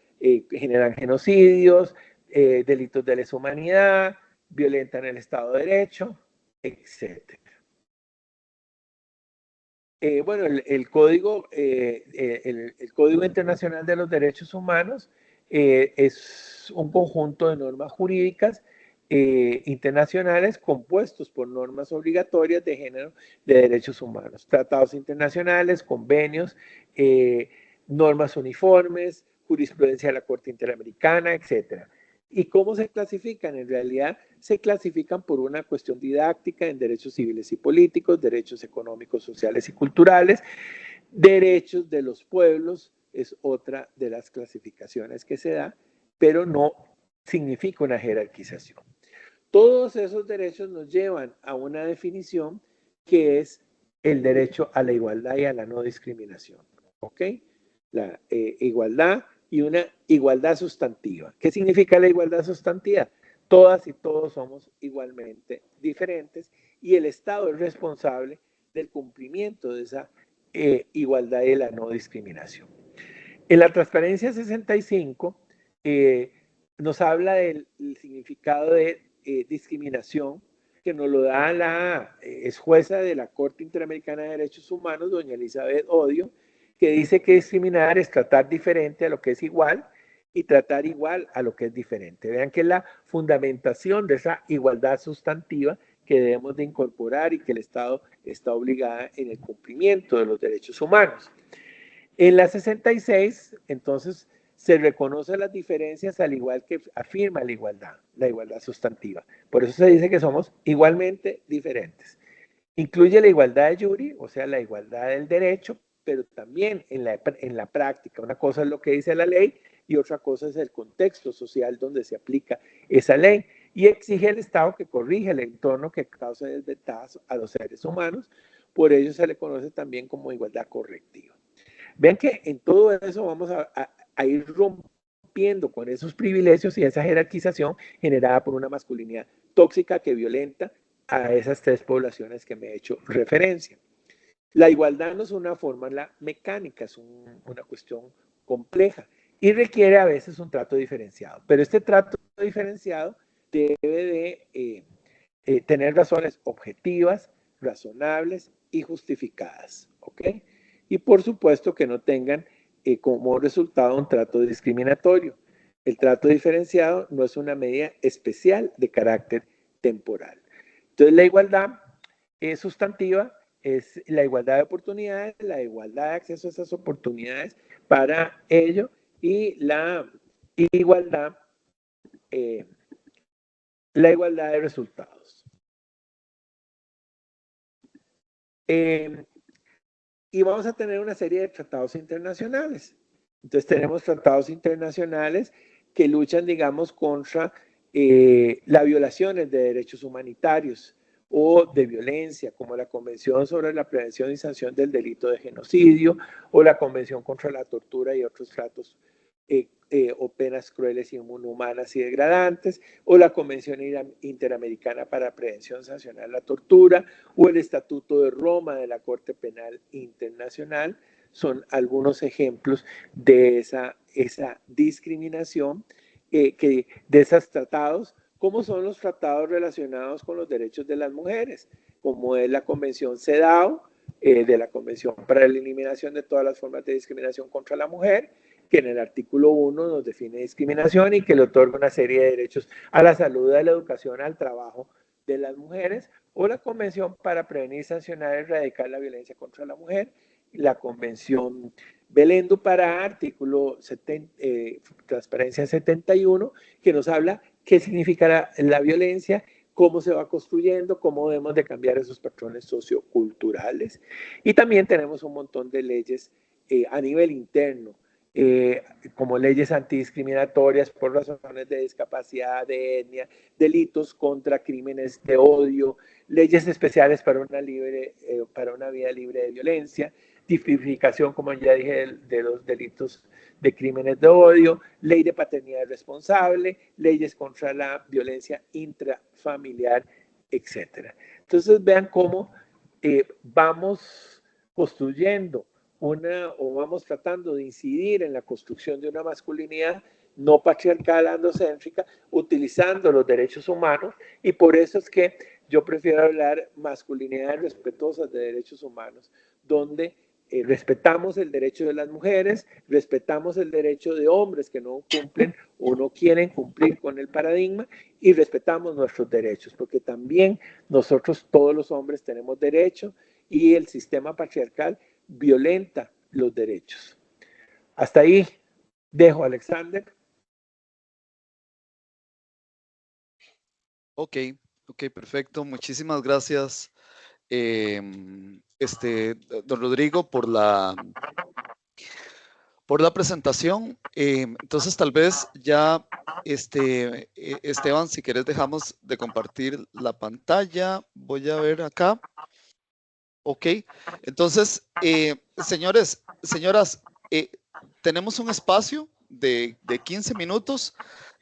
generan genocidios, delitos de lesa humanidad, violentan el Estado de Derecho, etc. Bueno, el Código Internacional de los Derechos Humanos es un conjunto de normas jurídicas internacionales compuestos por normas obligatorias de género de derechos humanos, tratados internacionales, convenios, normas uniformes, jurisprudencia de la Corte Interamericana, etcétera. ¿Y cómo se clasifican? En realidad se clasifican por una cuestión didáctica en derechos civiles y políticos, derechos económicos, sociales y culturales, derechos de los pueblos, es otra de las clasificaciones que se da, pero no significa una jerarquización. Todos esos derechos nos llevan a una definición que es el derecho a la igualdad y a la no discriminación. ¿Ok? La igualdad y una igualdad sustantiva. ¿Qué significa la igualdad sustantiva? Todas y todos somos igualmente diferentes y el Estado es responsable del cumplimiento de esa igualdad y la no discriminación. En la transparencia 65 nos habla del significado de discriminación que nos lo da la ex jueza de la Corte Interamericana de Derechos Humanos, doña Elizabeth Odio, que dice que discriminar es tratar diferente a lo que es igual y tratar igual a lo que es diferente. Vean que es la fundamentación de esa igualdad sustantiva que debemos de incorporar y que el Estado está obligado en el cumplimiento de los derechos humanos. En la 66, entonces, se reconocen las diferencias al igual que afirma la igualdad sustantiva. Por eso se dice que somos igualmente diferentes. Incluye la igualdad de jure, o sea, la igualdad del derecho, pero también en la práctica. Una cosa es lo que dice la ley y otra cosa es el contexto social donde se aplica esa ley. Y exige al Estado que corrija el entorno que causa desventajas a los seres humanos. Por ello se le conoce también como igualdad correctiva. Vean que en todo eso vamos a ir rompiendo con esos privilegios y esa jerarquización generada por una masculinidad tóxica que violenta a esas tres poblaciones que me he hecho referencia. La igualdad no es una fórmula mecánica, es una cuestión compleja y requiere a veces un trato diferenciado. Pero este trato diferenciado debe de tener razones objetivas, razonables y justificadas. ¿Ok? Y por supuesto que no tengan como resultado un trato discriminatorio. El trato diferenciado no es una medida especial de carácter temporal. Entonces la igualdad sustantiva es la igualdad de oportunidades, la igualdad de acceso a esas oportunidades para ello y la igualdad de resultados. Y vamos a tener una serie de tratados internacionales. Entonces tenemos tratados internacionales que luchan, digamos, contra las violaciones de derechos humanitarios o de violencia, como la Convención sobre la Prevención y Sanción del Delito de Genocidio o la Convención contra la Tortura y otros tratos o penas crueles, inhumanas y degradantes, o la Convención Interamericana para Prevención y Sancionar la Tortura, o el Estatuto de Roma de la Corte Penal Internacional, son algunos ejemplos de esa discriminación de esos tratados, como son los tratados relacionados con los derechos de las mujeres, como es la Convención CEDAW, de la Convención para la Eliminación de todas las formas de discriminación contra la mujer, que en el artículo 1 nos define discriminación y que le otorga una serie de derechos a la salud, a la educación, al trabajo de las mujeres, o la Convención para prevenir, sancionar y erradicar la violencia contra la mujer, la Convención Belén Dupará, artículo Transparencia 71, que nos habla qué significa la violencia, cómo se va construyendo, cómo debemos de cambiar esos patrones socioculturales. Y también tenemos un montón de leyes a nivel interno, como leyes antidiscriminatorias por razones de discapacidad, de etnia, delitos contra crímenes de odio, leyes especiales para para una vida libre de violencia, tipificación, como ya dije, de los delitos de crímenes de odio, ley de paternidad responsable, leyes contra la violencia intrafamiliar, etc. Entonces vean cómo vamos construyendo o vamos tratando de incidir en la construcción de una masculinidad no patriarcal androcéntrica, utilizando los derechos humanos, y por eso es que yo prefiero hablar masculinidades respetuosas de derechos humanos, donde respetamos el derecho de las mujeres, respetamos el derecho de hombres que no cumplen o no quieren cumplir con el paradigma, y respetamos nuestros derechos, porque también nosotros, todos los hombres, tenemos derecho, y el sistema patriarcal violenta los derechos. Hasta ahí dejo, Alexander. Ok, perfecto. Muchísimas gracias, don Rodrigo, por la presentación. Entonces, tal vez ya, Esteban, si quieres, dejamos de compartir la pantalla. Voy a ver acá. Ok, entonces, señores, señoras, tenemos un espacio de 15 minutos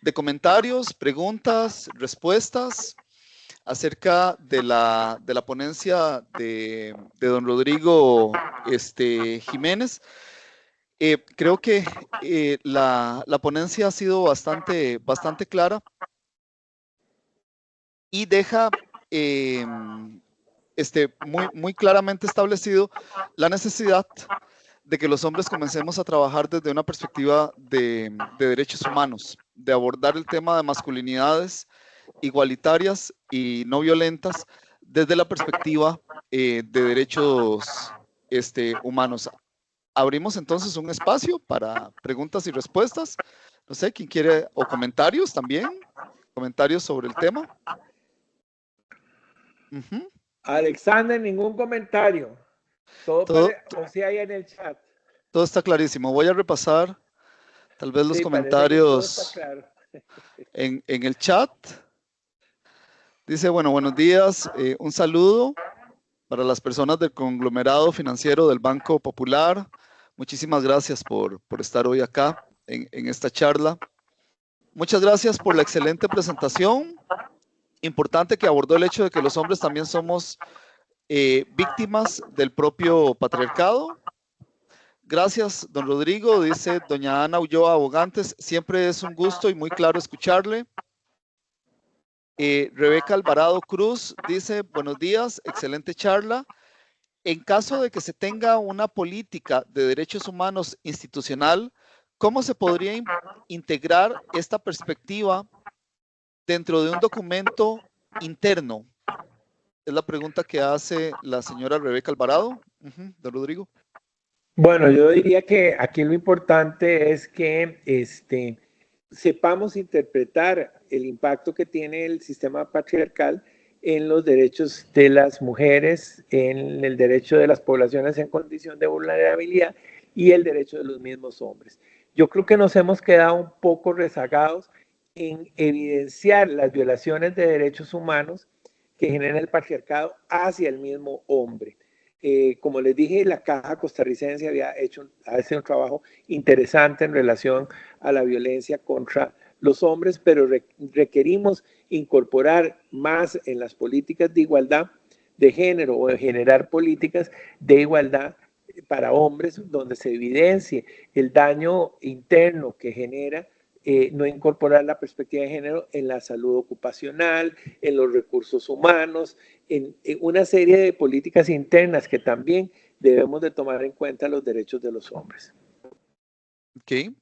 de comentarios, preguntas, respuestas acerca de la ponencia de don Rodrigo Jiménez. Creo que la ponencia ha sido bastante clara y deja muy claramente establecido la necesidad de que los hombres comencemos a trabajar desde una perspectiva de derechos humanos, de abordar el tema de masculinidades igualitarias y no violentas desde la perspectiva de derechos humanos. Abrimos entonces un espacio para preguntas y respuestas. No sé, ¿quién quiere? O comentarios también. Comentarios sobre el tema. Alexander, ningún comentario. Todo sí hay en el chat. Todo está clarísimo. Voy a repasar tal vez los comentarios todo está claro. en el chat. Dice, bueno, buenos días. Un saludo para las personas del conglomerado financiero del Banco Popular. Muchísimas gracias por estar hoy acá en esta charla. Muchas gracias por la excelente presentación. Importante que abordó el hecho de que los hombres también somos víctimas del propio patriarcado. Gracias, don Rodrigo, dice doña Ana Ulloa Abogantes. Siempre es un gusto y muy claro escucharle. Rebeca Alvarado Cruz dice, buenos días, excelente charla. En caso de que se tenga una política de derechos humanos institucional, ¿cómo se podría integrar esta perspectiva dentro de un documento interno? Es la pregunta que hace la señora Rebeca Alvarado. Don Rodrigo. Bueno, yo diría que aquí lo importante es que sepamos interpretar el impacto que tiene el sistema patriarcal en los derechos de las mujeres, en el derecho de las poblaciones en condición de vulnerabilidad y el derecho de los mismos hombres. Yo creo que nos hemos quedado un poco rezagados en evidenciar las violaciones de derechos humanos que genera el patriarcado hacia el mismo hombre. Como les dije, la Caja Costarricense hace un trabajo interesante en relación a la violencia contra los hombres, pero requerimos incorporar más en las políticas de igualdad de género o de generar políticas de igualdad para hombres donde se evidencie el daño interno que genera no incorporar la perspectiva de género en la salud ocupacional, en los recursos humanos, en una serie de políticas internas que también debemos de tomar en cuenta los derechos de los hombres. Ok.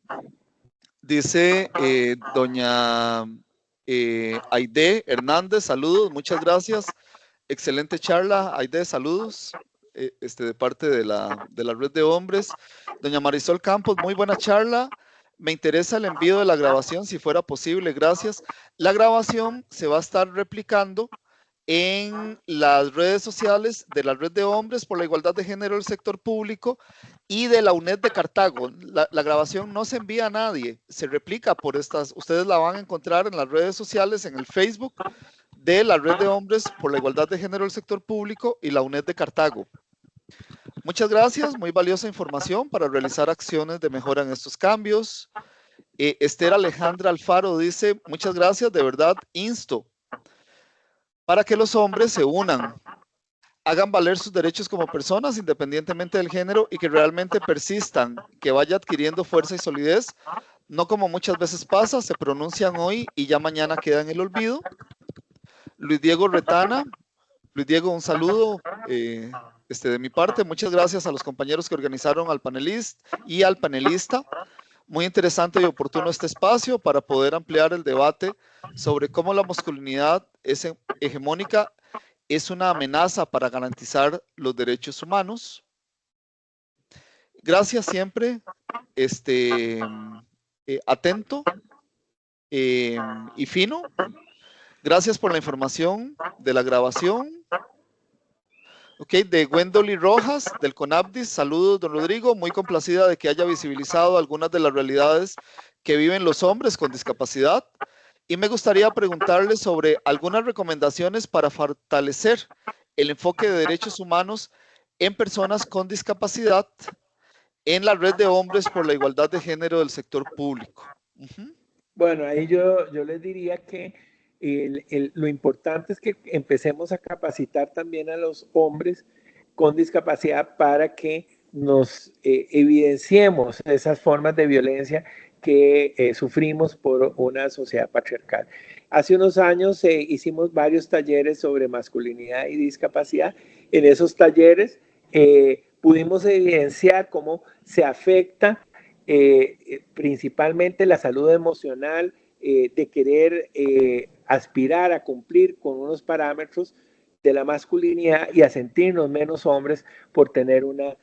Dice doña Aide Hernández, saludos, muchas gracias. Excelente charla, Aide, saludos. de parte de la red de hombres. Doña Marisol Campos, muy buena charla. Me interesa el envío de la grabación, si fuera posible, gracias. La grabación se va a estar replicando en las redes sociales de la Red de Hombres por la Igualdad de Género del Sector Público y de la UNED de Cartago. La grabación no se envía a nadie, se replica por estas, ustedes la van a encontrar en las redes sociales, en el Facebook de la Red de Hombres por la Igualdad de Género del Sector Público y la UNED de Cartago. Muchas gracias, muy valiosa información para realizar acciones de mejora en estos cambios. Esther Alejandra Alfaro dice, muchas gracias, de verdad, insto para que los hombres se unan, hagan valer sus derechos como personas independientemente del género y que realmente persistan, que vaya adquiriendo fuerza y solidez, no como muchas veces pasa, se pronuncian hoy y ya mañana queda en el olvido. Luis Diego Retana, Luis Diego, un saludo de mi parte. Muchas gracias a los compañeros que organizaron al panelista y al panelista. Muy interesante y oportuno este espacio para poder ampliar el debate sobre cómo la masculinidad es hegemónica, es una amenaza para garantizar los derechos humanos. Gracias siempre, atento y fino. Gracias por la información de la grabación. Ok, de Gwendolyn Rojas, del CONAPDIS. Saludos, don Rodrigo. Muy complacida de que haya visibilizado algunas de las realidades que viven los hombres con discapacidad. Y me gustaría preguntarle sobre algunas recomendaciones para fortalecer el enfoque de derechos humanos en personas con discapacidad en la red de hombres por la igualdad de género del sector público. Bueno, ahí yo les diría que lo importante es que empecemos a capacitar también a los hombres con discapacidad para que nos evidenciemos esas formas de violencia que sufrimos por una sociedad patriarcal. Hace unos años hicimos varios talleres sobre masculinidad y discapacidad. En esos talleres pudimos evidenciar cómo se afecta principalmente la salud emocional, de querer aspirar a cumplir con unos parámetros de la masculinidad y a sentirnos menos hombres por tener una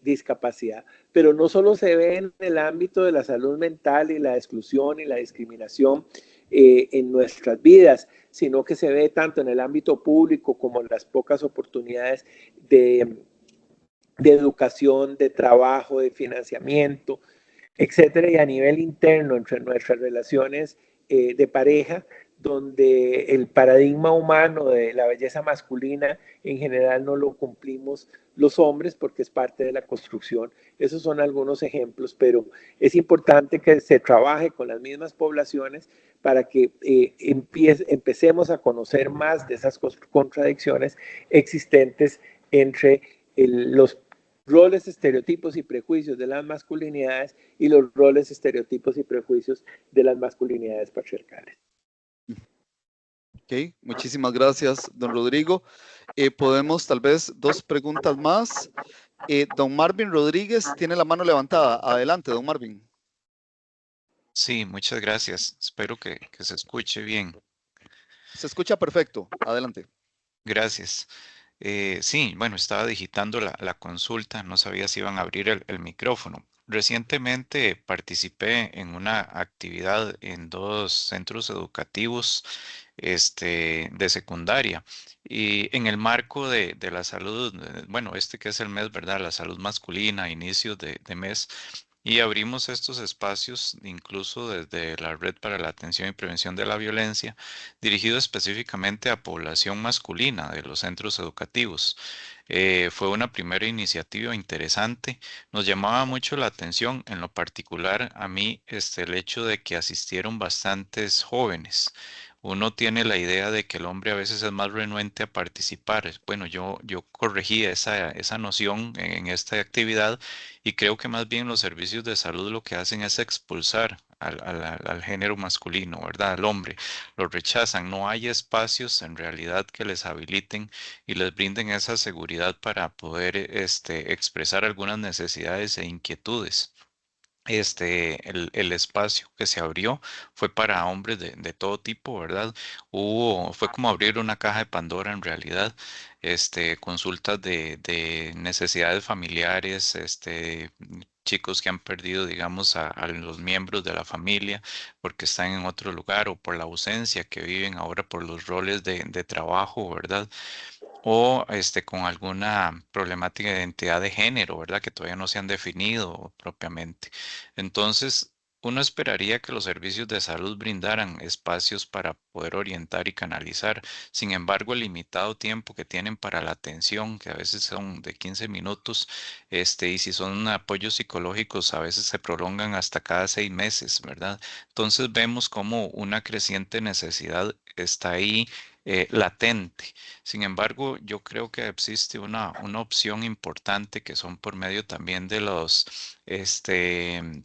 discapacidad. Pero no solo se ve en el ámbito de la salud mental y la exclusión y la discriminación en nuestras vidas, sino que se ve tanto en el ámbito público como en las pocas oportunidades de educación, de trabajo, de financiamiento, etcétera, y a nivel interno entre nuestras relaciones de pareja, donde el paradigma humano de la belleza masculina en general no lo cumplimos los hombres porque es parte de la construcción. Esos son algunos ejemplos, pero es importante que se trabaje con las mismas poblaciones para que empecemos a conocer más de esas contradicciones existentes entre los roles, estereotipos y prejuicios de las masculinidades y los roles, estereotipos y prejuicios de las masculinidades patriarcales. Ok, muchísimas gracias, don Rodrigo. Podemos tal vez dos preguntas más. Don Marvin Rodríguez tiene la mano levantada. Adelante, don Marvin. Sí, muchas gracias. Espero que se escuche bien. Se escucha perfecto. Adelante. Gracias. Sí, bueno, estaba digitando la consulta, no sabía si iban a abrir el micrófono. Recientemente participé en una actividad en dos centros educativos de secundaria y en el marco de la salud, bueno, este que es el mes, ¿verdad? La salud masculina, inicios de mes. Y abrimos estos espacios incluso desde la Red para la Atención y Prevención de la Violencia, dirigido específicamente a población masculina de los centros educativos. Fue una primera iniciativa interesante. Nos llamaba mucho la atención, en lo particular a mí, el hecho de que asistieron bastantes jóvenes. Uno tiene la idea de que el hombre a veces es más renuente a participar. Bueno, yo corregí esa noción en esta actividad y creo que más bien los servicios de salud lo que hacen es expulsar al género masculino, ¿verdad? Al hombre. Lo rechazan. No hay espacios en realidad que les habiliten y les brinden esa seguridad para poder expresar algunas necesidades e inquietudes. el espacio que se abrió fue para hombres de todo tipo, ¿verdad? Fue como abrir una caja de Pandora en realidad, consultas de necesidades familiares, chicos que han perdido, digamos, a los miembros de la familia porque están en otro lugar o por la ausencia que viven ahora por los roles de trabajo, ¿verdad? O con alguna problemática de identidad de género, ¿verdad? Que todavía no se han definido propiamente. Entonces, uno esperaría que los servicios de salud brindaran espacios para poder orientar y canalizar. Sin embargo, el limitado tiempo que tienen para la atención, que a veces son de 15 minutos, y si son apoyos psicológicos, a veces se prolongan hasta cada 6 meses, ¿verdad? Entonces vemos como una creciente necesidad está ahí latente. Sin embargo, yo creo que existe una opción importante que son por medio también de los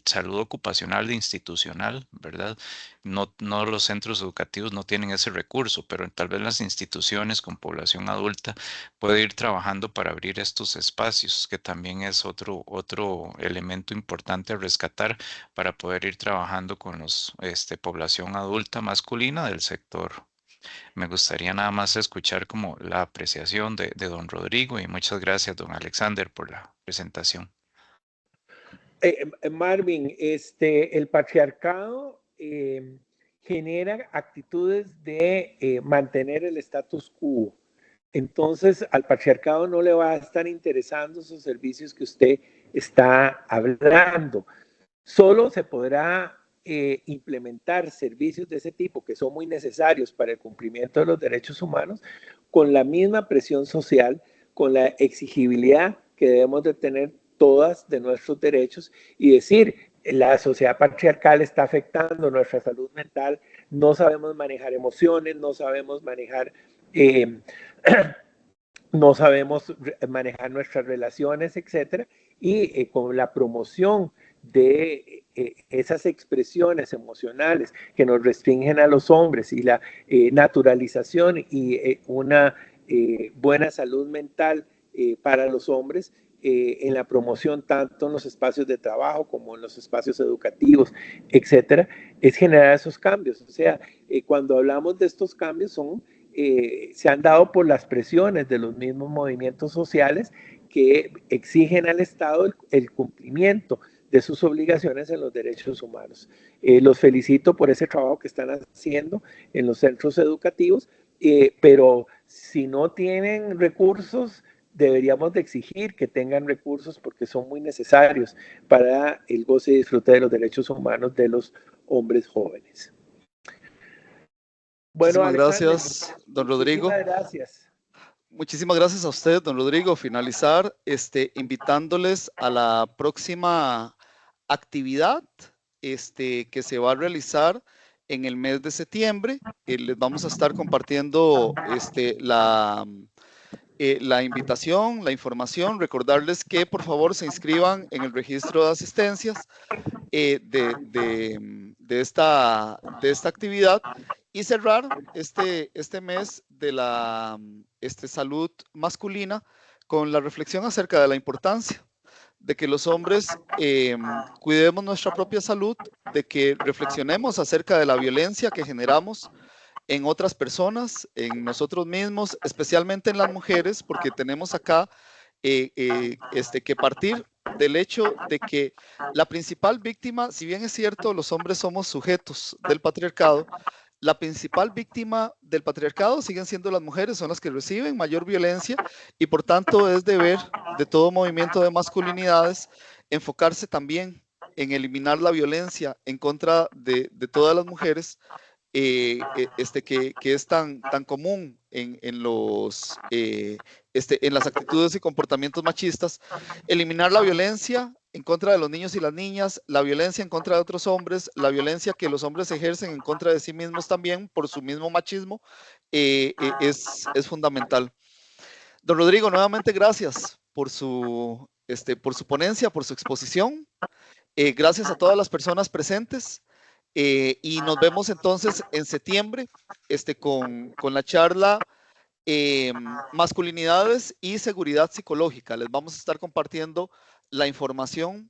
salud ocupacional e institucional, ¿verdad? No los centros educativos no tienen ese recurso, pero tal vez las instituciones con población adulta puede ir trabajando para abrir estos espacios, que también es otro elemento importante a rescatar para poder ir trabajando con los población adulta masculina del sector. Me gustaría nada más escuchar como la apreciación de don Rodrigo y muchas gracias, don Alexander, por la presentación. Marvin, el patriarcado genera actitudes de mantener el status quo. Entonces, al patriarcado no le va a estar interesando esos servicios que usted está hablando. Solo se podrá implementar servicios de ese tipo que son muy necesarios para el cumplimiento de los derechos humanos con la misma presión social, con la exigibilidad que debemos de tener todas de nuestros derechos y decir, la sociedad patriarcal está afectando nuestra salud mental, no sabemos manejar emociones, no sabemos manejar no sabemos manejar nuestras relaciones, etcétera, y con la promoción de esas expresiones emocionales que nos restringen a los hombres y la naturalización y una buena salud mental para los hombres en la promoción tanto en los espacios de trabajo como en los espacios educativos, etcétera, es generar esos cambios. O sea, cuando hablamos de estos cambios son se han dado por las presiones de los mismos movimientos sociales que exigen al Estado el cumplimiento de sus obligaciones en los derechos humanos. Los felicito por ese trabajo que están haciendo en los centros educativos, pero si no tienen recursos, deberíamos de exigir que tengan recursos porque son muy necesarios para el goce y disfrute de los derechos humanos de los hombres jóvenes. Bueno, Muchísimas Alexander, gracias, don Rodrigo. muchísimas gracias. Muchísimas gracias a usted, don Rodrigo. Finalizar invitándoles a la próxima actividad que se va a realizar en el mes de septiembre. Les vamos a estar compartiendo la invitación, la información. Recordarles que por favor se inscriban en el registro de asistencias de esta actividad y cerrar este mes de la salud masculina con la reflexión acerca de la importancia de que los hombres cuidemos nuestra propia salud, de que reflexionemos acerca de la violencia que generamos en otras personas, en nosotros mismos, especialmente en las mujeres, porque tenemos acá que partir del hecho de que la principal víctima, si bien es cierto, los hombres somos sujetos del patriarcado, la principal víctima del patriarcado siguen siendo las mujeres, son las que reciben mayor violencia y por tanto es deber de todo movimiento de masculinidades enfocarse también en eliminar la violencia en contra de todas las mujeres que es tan común en las actitudes y comportamientos machistas, eliminar la violencia en contra de los niños y las niñas, la violencia en contra de otros hombres, la violencia que los hombres ejercen en contra de sí mismos también por su mismo machismo, es fundamental. Don Rodrigo, nuevamente gracias por su ponencia, por su exposición. Gracias a todas las personas presentes. Y nos vemos entonces en septiembre con la charla Masculinidades y Seguridad Psicológica. Les vamos a estar compartiendo la información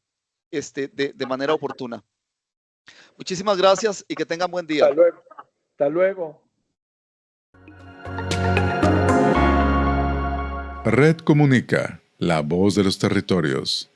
de manera oportuna. Muchísimas gracias y que tengan buen día. Hasta luego. Hasta luego. Red Comunica, la voz de los territorios.